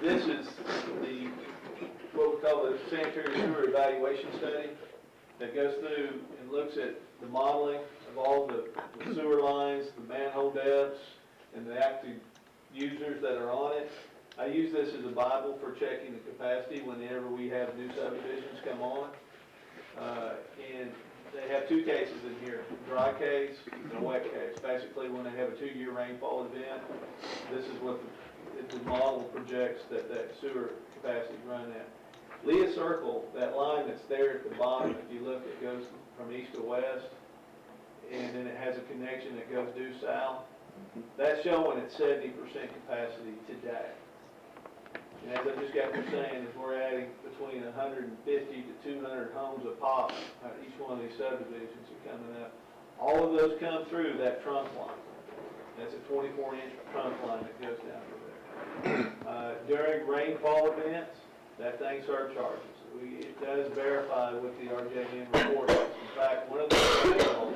This is what we call the sanitary sewer evaluation study that goes through and looks at the modeling of all the sewer lines, the manhole depths, and the active users that are on it. I use this as a Bible for checking the capacity whenever we have new subdivisions come on. And they have two cases in here, a dry case and a wet case. Basically, when they have a 2-year rainfall event, this is what the model projects that sewer capacity is run at. Leah Circle, that line that's there at the bottom, if you look, it goes from east to west, and then it has a connection that goes due south. That's showing at 70% capacity today. And as I just got through saying, is we're adding between 150 to 200 homes a pop at each one of these subdivisions are coming up. All of those come through that trunk line. That's a 24-inch trunk line that goes down through there. During rainfall events, that thing surcharges. It does verify with the RJM report. In fact, one of the rainfalls,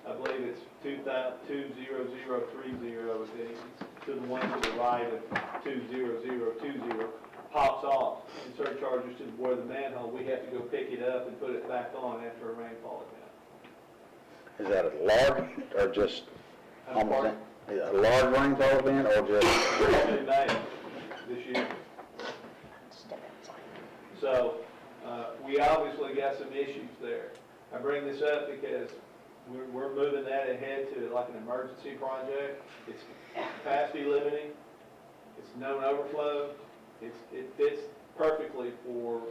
I believe it's 20030, it's to the one to the right of 20020, pops off and surcharges to where the manhole, we have to go pick it up and put it back on after a rainfall event. Is that a large, or just I'm almost, sorry? a large rainfall event, or just? In May this year. So, we obviously got some issues there. I bring this up because we're moving that ahead to like an emergency project. It's capacity limiting, it's known overflow, it fits perfectly for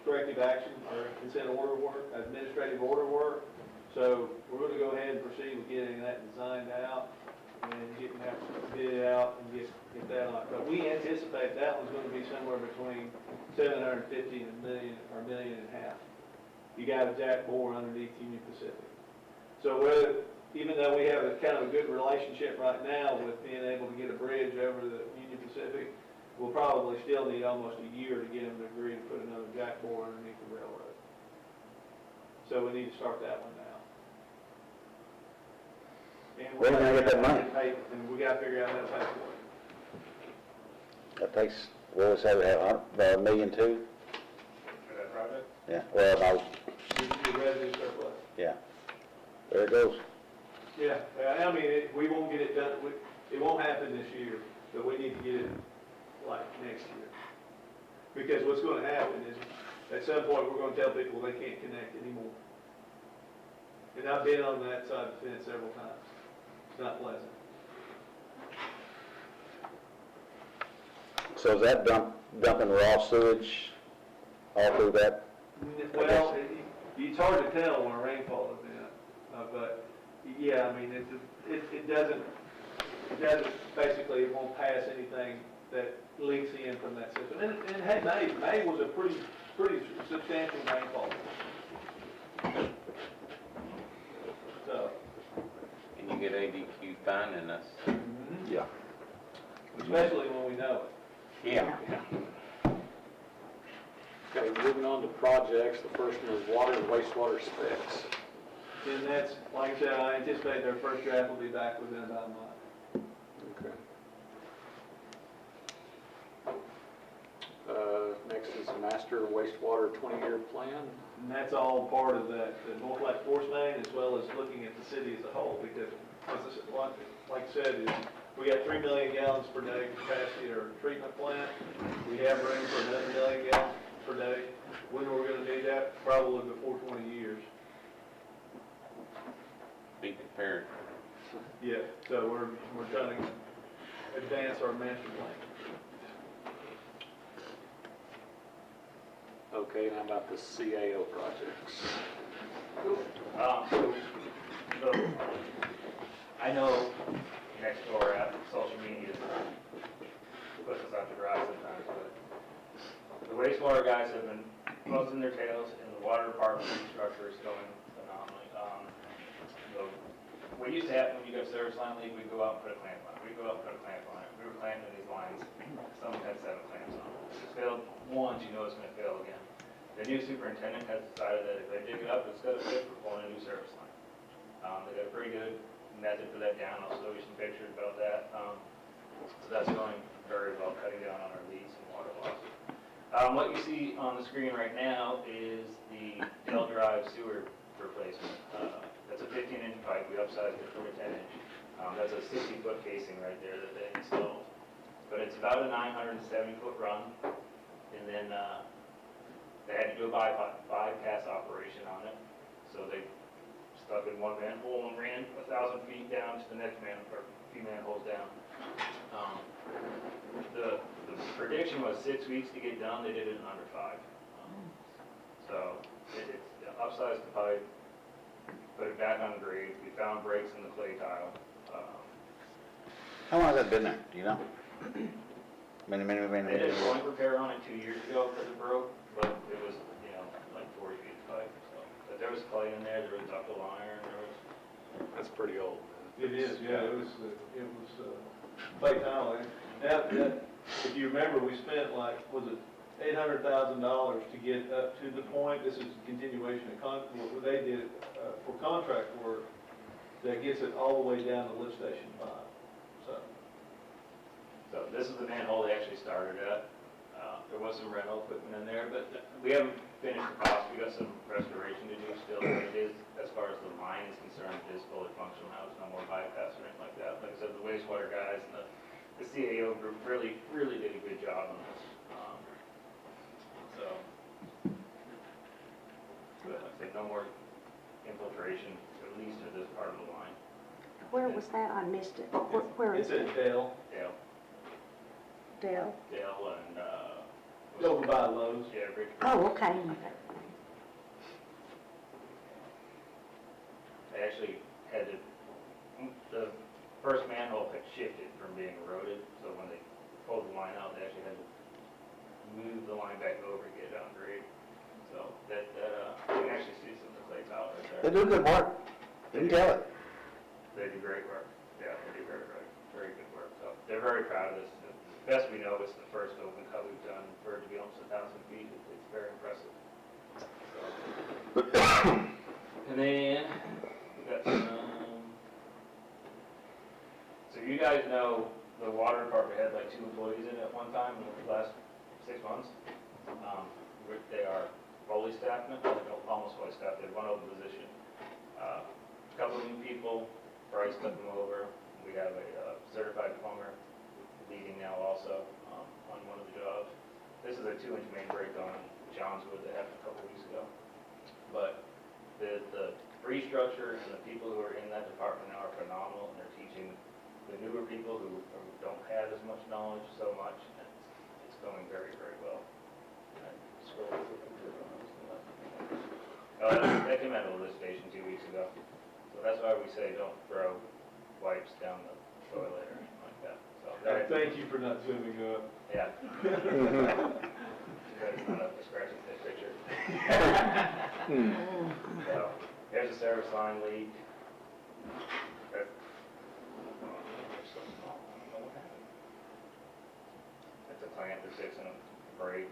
corrective action or consent order work, administrative order work. So we're going to go ahead and proceed with getting that designed out and getting that bid out and get that on. But we anticipate that one's going to be somewhere between 750 and $1 million or $1.5 million. You got a jack bore underneath Union Pacific. So even though we have a kind of a good relationship right now with being able to get a bridge over the Union Pacific, we'll probably still need almost a year to get them to agree to put another jack bore underneath the railroad. So we need to start that one now. And Where are we gonna get that money? And we gotta figure out how to pay for it. That takes, what was that, about $1.2 million? For that project? Yeah, well, about, The revenue surplus. yeah, there it goes. Yeah, I mean, we won't get it done, it won't happen this year, but we need to get it like next year. Because what's gonna happen is, at some point, we're gonna tell people they can't connect anymore. And I've been on that side of the fence several times. It's not pleasant. So is that dumping raw sewage all through that? Well, it's hard to tell when a rainfall event, but yeah, I mean, it doesn't, basically, it won't pass anything that leaks in from that system. And hey, May was a pretty substantial rainfall. So. And you get ADQ finding us. Yeah. Especially when we know it. Yeah. Okay, moving on to projects, the first one is water and wastewater specs. And that's, like I said, I anticipate their first draft will be back within about a month. Okay. Next is master wastewater 20-year plan. And that's all part of that, the North Lake Force Main, as well as looking at the city as a whole, because like I said, is we got 3 million gallons per day capacity at our treatment plant. We have room for another 1 million gallons per day. When we're gonna need that? Probably before 20 years. Be prepared. Yeah, so we're trying to advance our master plan. Okay, now about the CAO projects. So, I know next door at social media puts us out to dry sometimes, but the wastewater guys have been busting their tails, and the water department infrastructure is going phenomenally. What used to happen when you got a service line leak, we'd go out and put a clamp on it. We'd go out and put a clamp on it. We were clamping these lines. Some had 7 clamps on it. If it's failed once, you know it's going to fail again. The new superintendent has decided that if they dig it up, it's going to fit for pulling a new service line. They got a pretty good method for that down. I'll show you some pictures about that. So that's going very well, cutting down on our leaks and water loss. What you see on the screen right now is the Dell Drive sewer replacement. That's a 15-inch pipe. We upsized it from a 10-inch. That's a 60-foot casing right there that they installed. But it's about a 970-foot run. And then they had to do a bypass operation on it. So they stuck in one manhole and ran 1,000 feet down to the next or a few manholes down. The prediction was 6 weeks to get done. They did it in under 5. So it's upsized the pipe, put it back on grade. We found breaks in the clay tile. How long has that been there, do you know? Many. They did a joint repair on it 2 years ago because it broke, but it was, like 40 feet of pipe. So, but there was clay in there, there was ductile iron, there was. That's pretty old, man. It is, yeah, it was clay tile. Now, if you remember, we spent like, was it $800,000 to get up to the point, this is a continuation of what they did for contract work, that gets it all the way down to lift station 5. So this is the manhole they actually started at. There was some rental equipment in there, but we haven't finished the cost. We got some restoration to do still. But it is, as far as the line is concerned, it is fully functional now. There's no more bypass or anything like that. Like I said, the wastewater guys and the CAO group really did a good job on this. But like I said, no more infiltration, at least in this part of the line. Where was that? I missed it. Where is It's it? at Dale, Dale? Dale and, over by Lowe's. yeah, Rich. Oh, okay. They actually had to, the first manhole had shifted from being eroded, so when they pulled the line out, they actually had to move the line back over to get it on grade. So you can actually see some of the clay tile right They there. do good work, you can tell it. They do great work. Yeah, they do very good work. So they're very proud of this. The best we know is the first open cut we've done for it to be almost 1,000 feet. It's very impressive. So. And then we got so you guys know the water department had like 2 employees in it at one time in the last 6 months. They are fully staffed now, almost fully staffed. They have 1 open position. A couple of new people. Bryce took them over. We have a certified plumber leading now also on one of the jobs. This is a 2-inch main break on Johnswood that happened a couple weeks ago. But the restructure and the people who are in that department now are phenomenal, and they're teaching the newer people who don't have as much knowledge so much, and it's going very well. They came out of the lift station 2 weeks ago. So that's why we say don't throw wipes down the toilet or anything like that. So Thank you for not zooming up. Yeah. That's not up to scratching that picture. So there's a service line leak. It's a clamp that's fixing a break.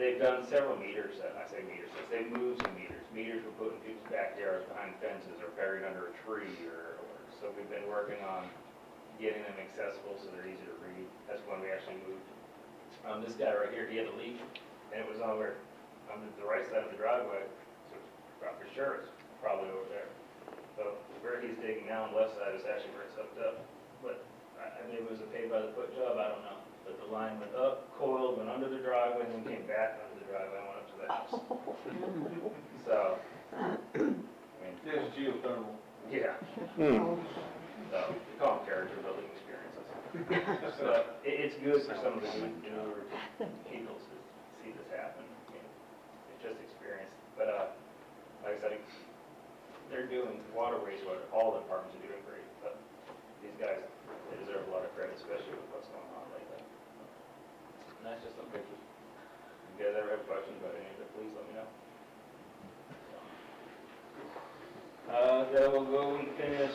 They've done several meter sets. I say meter sets. They've moved some meters. Meters were put in people's backyards behind fences or buried under a tree so we've been working on getting them accessible so they're easy to read. That's when we actually moved This guy right here, he had a leak, and it was on the right side of the driveway, so for sure it's probably over there. So where he's digging now on the left side is actually where it's hooked up. But maybe it was a pay-by-the-foot job, I don't know. But the line went up, coiled, went under the driveway, and then came back under the driveway and went up to the house. So, I mean, There's geothermal. yeah. Hmm. So, we call them character building experiences. But it's good for some of the newer people to see this happen. I mean, it's just experience. But, like I said, they're doing water, wastewater, all the departments are doing great. But these guys, they deserve a lot of credit, especially with what's going on lately. And that's just some pictures. If you guys ever have questions about any of it, please let me know. Then we'll go and finish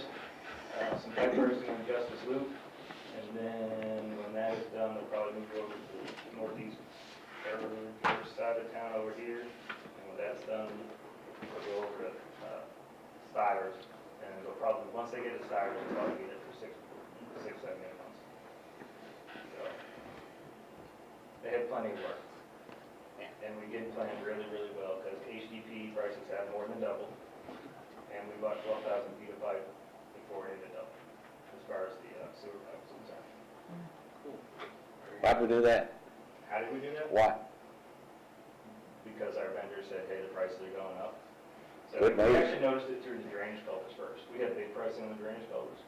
some pipe bursting on Justice Loop. And then when that is done, we'll probably move over to the northeast side of town over here. And when that's done, we'll go over to Stires. And they'll probably, once they get to Stires, they'll probably get it for 6, 7, 8 months. So, they have plenty of work. And we did plan really, really well because HDP prices have more than doubled. And we bought 12,000 feet of pipe before it ended up, as far as the sewer pipe is concerned. Why'd we do that? How did we do that? Why? Because our vendor said, hey, the prices are going up. So Good we news. actually noticed it through the drainage culverts first. We had big pricing on the drainage culverts.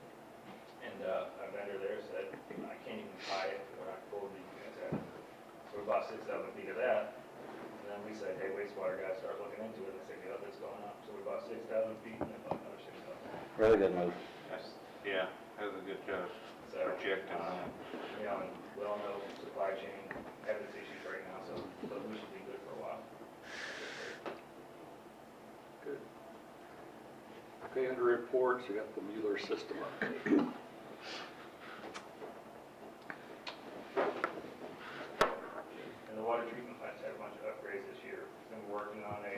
And our vendor there said, I can't even buy it, we're not quoting you guys at. So we bought 6,000 feet of that. And then we said, hey, wastewater guys, start looking into it. And they said, yeah, it's going up. So we bought 6,000 feet and then bought another 6,000. Really good move. Yeah, that was a good job. So, Projecting that. you know, and we all know supply chain has its issues right now, so but we should be good for a while. Good. Okay, under reports, we got the Mueller system update. And the water treatment plants had a bunch of upgrades this year. And we're working on a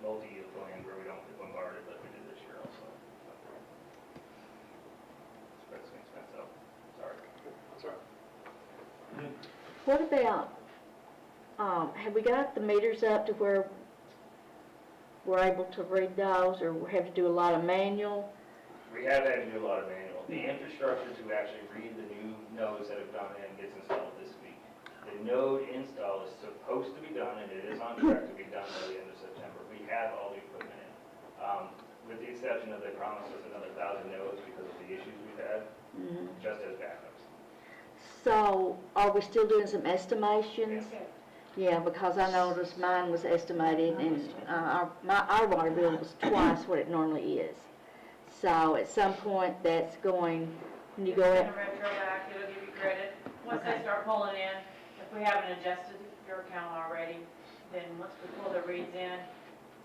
multi-year plan where we don't get bombarded like we did this year also. Spread some expense out. Sorry. That's all right. What about, have we got the meters up to where we're able to read those, or we have to do a lot of manual? We have had to do a lot of manual. The infrastructure to actually read the new nodes that have gone in gets installed this week. The node install is supposed to be done, and it is on track to be done by the end of September. We have all the equipment in. With the exception of they promised us another 1,000 nodes because of the issues we've had, just as backups. So, are we still doing some estimations? Yeah, because I noticed mine was estimated, and our water bill was twice what it normally is. So, at some point, that's going, when you go It's in, gonna retro back, it'll give you credit. Once they start pulling in, if we haven't adjusted your account already, then once we pull the reads in,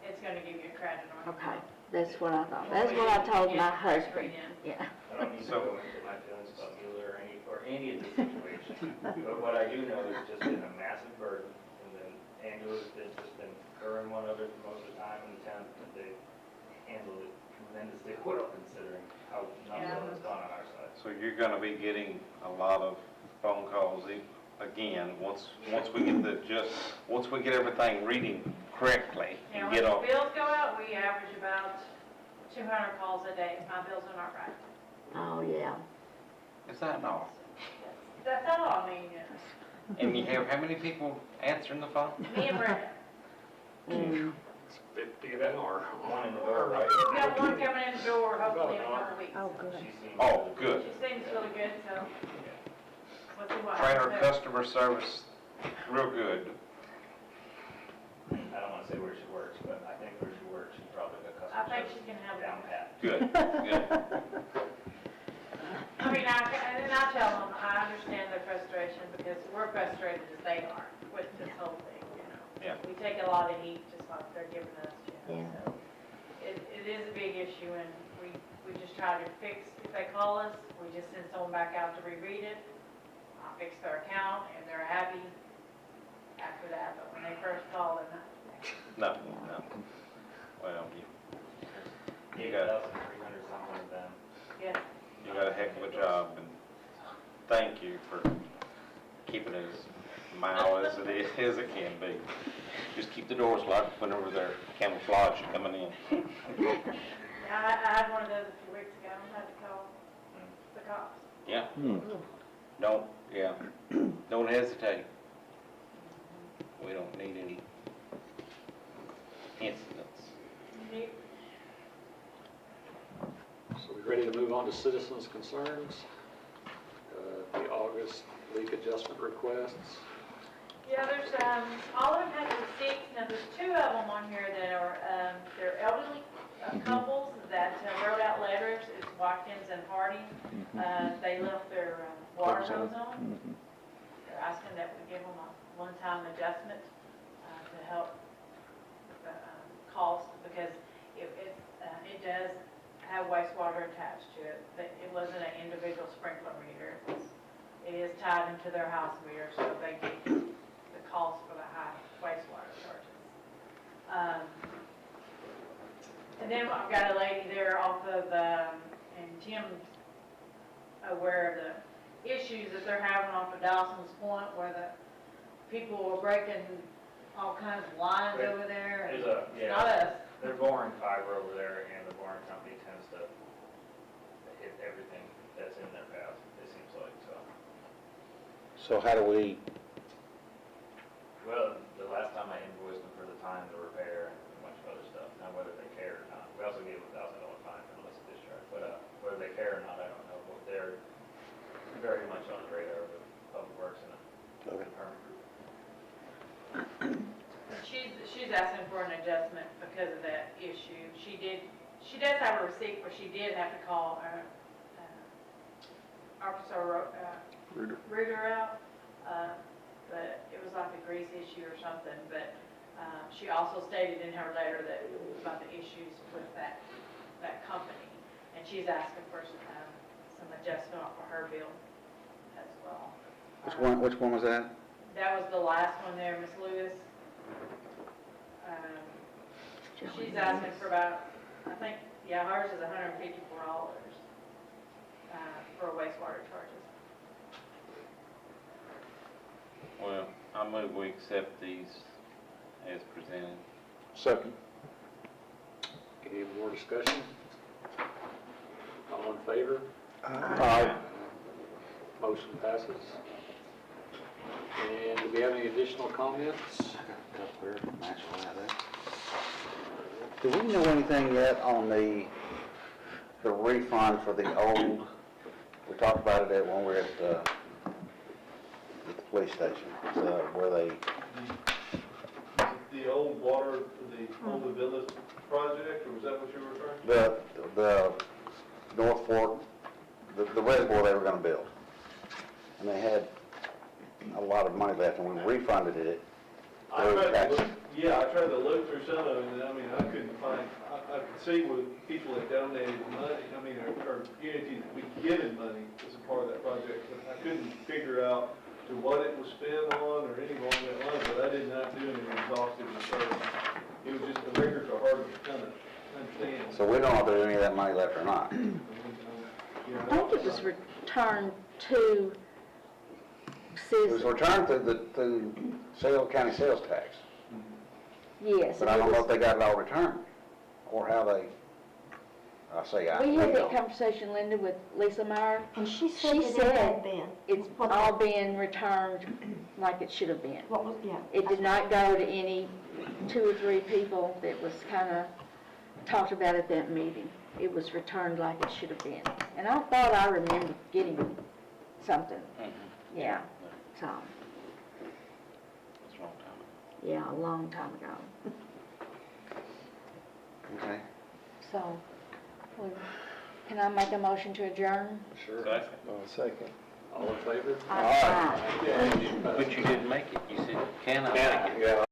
it's gonna give you credit on it. okay, that's what I thought. That's what I told my husband, yeah. I don't need to go into my feelings about Mueller or any of the situations. But what I do know is it's just been a massive burden. And then Angela's just been her and one other for most of the time in the town. They handled it tremendously well considering how not well it's gone on our side. So you're gonna be getting a lot of phone calls again, once we get everything reading correctly And and when get the off. bills go out, we average about 200 calls a day. My bills are not right. Oh, yeah. Is that all? That's all, I mean, And you have how many people answering the phone? me and Brenda. It's 50 an hour. One in the door, right? We got one coming in the door, hopefully in a couple weeks. Oh, good. She seems Oh, good. She seems really good, so we'll see what Train our happens there. customer service real good. I don't want to say where she works, but I think where she works, she's probably got I customer think service she can have it. down pat. Good, good. I mean, and I tell them, I understand their frustration because we're frustrated as they are with this whole thing, you know. Yeah. We take a lot of heat just like they're giving us, you know, Yeah. so it is a big issue and we just try to fix, if they call us, we just send someone back out to reread it. I fix their account and they're happy after that, but when they first call, they're not. No, no. Well, you got 8,300 something of them. Yeah. a heck of a job, and thank you for keeping it as mile as it is, as it can be. Just keep the doors locked whenever they're camouflage coming in. Yeah, I had one of those a few weeks ago, I had to call the cops. Yeah, Hmm. don't hesitate. We don't need any incidents. So we ready to move on to citizens' concerns? The August leak adjustment requests. Yeah, there's, all of them have receipts, now there's two of them on here that are, they're elderly couples that wrote out letters, it's Watkins and Harding. They left their water hose on. They're asking that we give them a one-time adjustment to help with the cost, because it does have wastewater attached to it. It wasn't an individual sprinkler meter, it is tied into their house meter, so they get the cost for the high wastewater charges. And then I've got a lady there off of, and Tim's aware of the issues that they're having off of Dawson's Point, where the people are breaking all kinds of lines over there. And it's not us. They're boring fiber over there, and the boring company tends to hit everything that's in their path, it seems like, so. So how do we, Well, the last time I invoiced them for the time to repair and a bunch of other stuff, now whether they care or not. We also gave them $1,000 fine for illicit discharge, but whether they care or not, I don't know. They're very much on the radar of Public Works and the permit group. She's asking for an adjustment because of that issue. She does have a receipt where she did have to call Officer Reuter out, but it was like a grease issue or something. But she also stated in her letter that it was about the issues with that company, and she's asking for some adjustment off of her bill as well. which one was that? That was the last one there, Miss Lewis. She's asking for about, I think, yeah, hers is $154 for wastewater charges. Well, I move we accept these as presented. Second. Any more discussion? All in favor? Aye. Motion passes. And do we have any additional comments? Do we know anything yet on the refund for the old, we talked about it when we were at the police station, where they, The old water, the old Villas project, or was that what you were referring to? the North Fork, the reservoir they were gonna build. And they had a lot of money left, and we refunded it. I tried to look through some of it, and I mean, I couldn't find, I could see where people had donated money, I mean, or guaranteed that we'd given money as a part of that project, but I couldn't figure out to what it was spent on or anything along that line, but I did not do any exhaustive research. It was just, the records are hard to kind of understand. So we don't know if there's any of that money left or not. I think it was returned to It was citizens. returned through Sale County sales tax, Yes. but I don't know if they got it all returned, or how they, We had that conversation, Linda, with Lisa Meyer. And she said She that it said had been. it's all been returned like it should have been. What was, yeah. It did not go to any 2 or 3 people that was kind of talked about at that meeting. It was returned like it should have been. And I thought I remembered getting something. Yeah, so, That's a long time ago. yeah, a long time ago. Okay. So, can I make a motion to adjourn? Sure. Second. Second. All in favor? Aye. But you didn't make it. You said, can I make it? Yeah.